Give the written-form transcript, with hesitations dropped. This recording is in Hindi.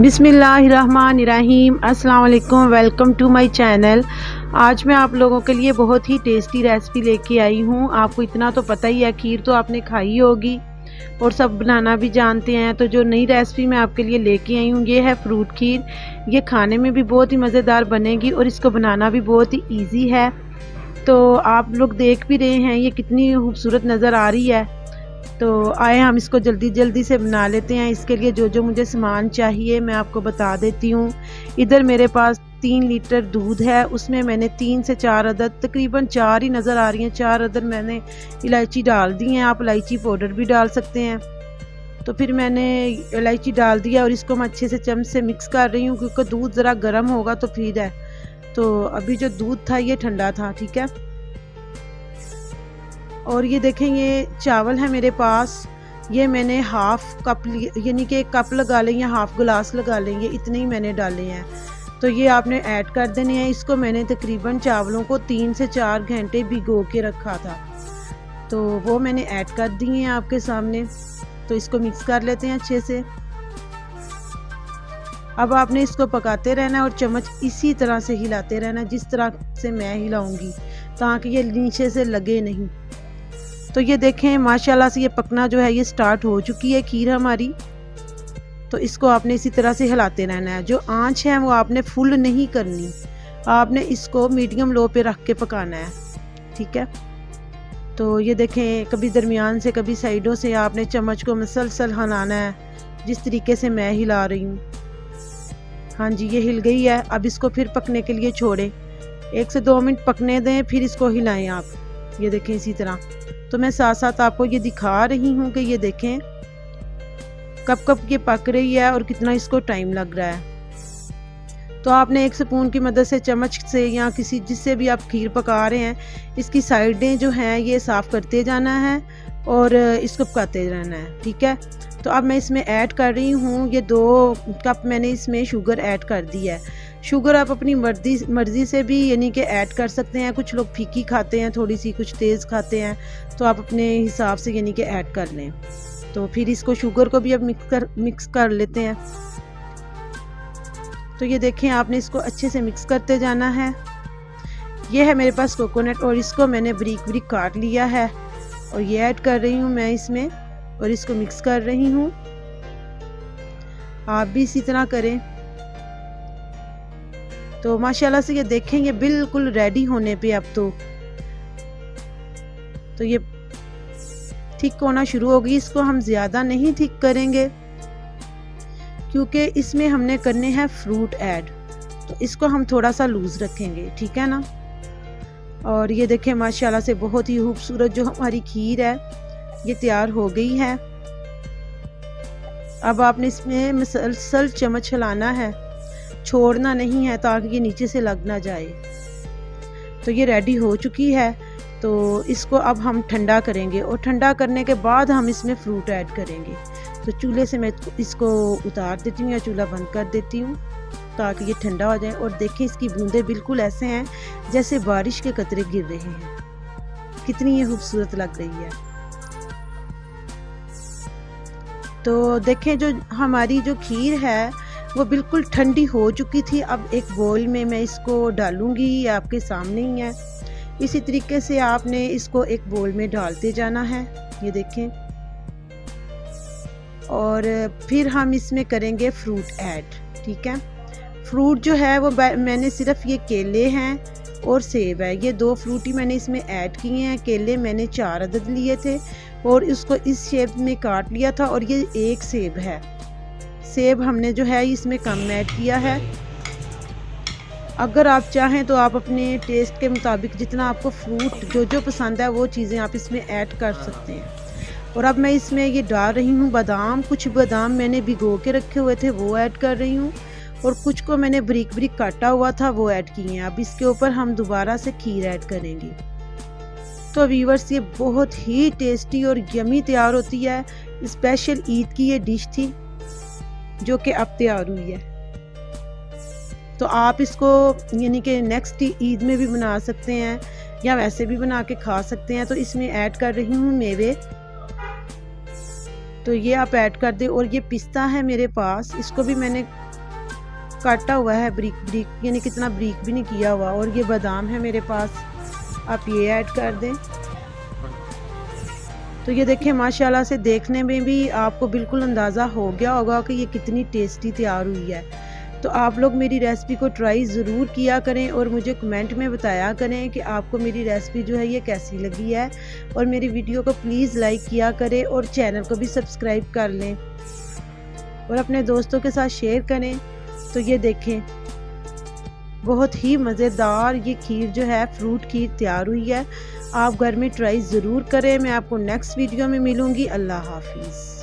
बिस्मिल्लाहिर्रहमानिर्रहीम। अस्सलाम वालेकुम, वेलकम टू माय चैनल। आज मैं आप लोगों के लिए बहुत ही टेस्टी रेसिपी लेके आई हूँ। आपको इतना तो पता ही है, खीर तो आपने खाई होगी और सब बनाना भी जानते हैं। तो जो नई रेसिपी मैं आपके लिए लेके आई हूँ ये है फ्रूट खीर। ये खाने में भी बहुत ही मज़ेदार बनेगी और इसको बनाना भी बहुत ही ईजी है। तो आप लोग देख भी रहे हैं ये कितनी खूबसूरत नज़र आ रही है। तो आए हम इसको जल्दी जल्दी से बना लेते हैं। इसके लिए जो जो मुझे सामान चाहिए मैं आपको बता देती हूँ। इधर मेरे पास 3 लीटर दूध है, उसमें मैंने 3 से 4 अदद, तकरीबन 4 ही नज़र आ रही हैं, 4 अदद मैंने इलायची डाल दी हैं। आप इलायची पाउडर भी डाल सकते हैं। तो फिर मैंने इलायची डाल दिया और इसको मैं अच्छे से चम्मच से मिक्स कर रही हूँ, क्योंकि दूध ज़रा गर्म होगा तो फिर है। तो अभी जो दूध था ये ठंडा था, ठीक है। और ये देखें, ये चावल है मेरे पास, ये मैंने हाफ कप यानी कि कप लगा लें या हाफ गिलास लगा लें, ये इतने ही मैंने डाले हैं। तो ये आपने ऐड कर देने हैं। इसको मैंने तकरीबन चावलों को 3 से 4 घंटे भिगो के रखा था, तो वो मैंने ऐड कर दिए हैं आपके सामने। तो इसको मिक्स कर लेते हैं अच्छे से। अब आपने इसको पकाते रहना है और चम्मच इसी तरह से हिलाते रहना, जिस तरह से मैं हिलाऊंगी, ताकि ये नीचे से लगे नहीं। तो ये देखें माशाल्लाह से ये पकना जो है ये स्टार्ट हो चुकी है खीर हमारी। तो इसको आपने इसी तरह से हिलाते रहना है। जो आंच है वो आपने फुल नहीं करनी, आपने इसको मीडियम लो पे रख के पकाना है, ठीक है। तो ये देखें, कभी दरमियान से कभी साइडों से आपने चम्मच को मसलसल हिलाना है, जिस तरीके से मैं हिला रही हूँ। हाँ जी, ये हिल गई है। अब इसको फिर पकने के लिए छोड़ें, 1 से 2 मिनट पकने दें, फिर इसको हिलाएं आप। ये देखें इसी तरह। तो मैं साथ साथ आपको ये दिखा रही हूँ कि ये देखें कब कब ये पक रही है और कितना इसको टाइम लग रहा है। तो आपने एक स्पून की मदद से, चम्मच से या किसी जिससे भी आप खीर पका रहे हैं, इसकी साइडें जो हैं ये साफ़ करते जाना है और इसको पकाते रहना है, ठीक है। तो अब मैं इसमें ऐड कर रही हूँ, ये 2 कप मैंने इसमें शुगर ऐड कर दी है। शुगर आप अपनी मर्ज़ी से भी यानी कि ऐड कर सकते हैं। कुछ लोग फीकी खाते हैं थोड़ी सी, कुछ तेज़ खाते हैं, तो आप अपने हिसाब से यानी कि ऐड कर लें। तो फिर इसको शुगर को भी अब मिक्स कर लेते हैं। तो ये देखें, आपने इसको अच्छे से मिक्स करते जाना है। ये है मेरे पास कोकोनट और इसको मैंने बारीक बारीक काट लिया है और ये ऐड कर रही हूँ मैं इसमें और इसको मिक्स कर रही हूँ। आप भी इसी तरह करें। तो माशाल्लाह से ये देखें, ये बिल्कुल रेडी होने पे अब तो ये थिक होना शुरू हो गई। इसको हम ज़्यादा नहीं थिक करेंगे, क्योंकि इसमें हमने करने हैं फ्रूट ऐड, तो इसको हम थोड़ा सा लूज़ रखेंगे, ठीक है ना। और ये देखें माशाल्लाह से बहुत ही खूबसूरत जो हमारी खीर है ये तैयार हो गई है। अब आपने इसमें मसलसल चम्मच हिलाना है, छोड़ना नहीं है, ताकि ये नीचे से लग ना जाए। तो ये रेडी हो चुकी है। तो इसको अब हम ठंडा करेंगे और ठंडा करने के बाद हम इसमें फ्रूट ऐड करेंगे। तो चूल्हे से मैं इसको उतार देती हूँ या चूल्हा बंद कर देती हूँ, ताकि ये ठंडा हो जाए। और देखिए इसकी बूंदें बिल्कुल ऐसे हैं जैसे बारिश के कतरे गिर रहे हैं। कितनी ये खूबसूरत लग रही है। तो देखें, जो हमारी जो खीर है वो बिल्कुल ठंडी हो चुकी थी। अब एक बोल में मैं इसको डालूंगी, ये आपके सामने ही है। इसी तरीके से आपने इसको एक बोल में डालते जाना है, ये देखें। और फिर हम इसमें करेंगे फ्रूट ऐड, ठीक है। फ्रूट जो है वो मैंने सिर्फ ये केले हैं और सेब है, ये 2 फ्रूट ही मैंने इसमें ऐड किए हैं। केले मैंने 4 अदद लिए थे और इसको इस शेप में काट लिया था। और ये 1 सेब है, सेब हमने जो है इसमें कम ऐड किया है। अगर आप चाहें तो आप अपने टेस्ट के मुताबिक जितना आपको फ्रूट जो जो पसंद है वो चीज़ें आप इसमें ऐड कर सकते हैं। और अब मैं इसमें ये डाल रही हूँ बादाम। कुछ बादाम मैंने भिगो के रखे हुए थे वो ऐड कर रही हूँ, और कुछ को मैंने बारीक बारीक काटा हुआ था वो ऐड किए हैं। अब इसके ऊपर हम दोबारा से खीर ऐड करेंगे। तो व्यूअर्स, ये बहुत ही टेस्टी और यमी तैयार होती है। स्पेशल ईद की ये डिश थी जो कि अब तैयार हुई है। तो आप इसको यानी कि नेक्स्ट ईद में भी बना सकते हैं या वैसे भी बना के खा सकते हैं। तो इसमें ऐड कर रही हूँ मेवे। तो ये आप ऐड कर दें। और ये पिस्ता है मेरे पास, इसको भी मैंने काटा हुआ है ब्रीक ब्रीक, यानी कितना ब्रीक भी नहीं किया हुआ। और ये बादाम है मेरे पास, आप ये ऐड कर दें। तो ये देखें माशाल्लाह से देखने में भी आपको बिल्कुल अंदाज़ा हो गया होगा कि ये कितनी टेस्टी तैयार हुई है। तो आप लोग मेरी रेसिपी को ट्राई ज़रूर किया करें और मुझे कमेंट में बताया करें कि आपको मेरी रेसिपी जो है ये कैसी लगी है। और मेरी वीडियो को प्लीज़ लाइक किया करें और चैनल को भी सब्सक्राइब कर लें और अपने दोस्तों के साथ शेयर करें। तो ये देखें बहुत ही मज़ेदार ये खीर जो है फ्रूट खीर तैयार हुई है। आप घर में ट्राई ज़रूर करें। मैं आपको नेक्स्ट वीडियो में मिलूँगी। अल्लाह हाफिज़।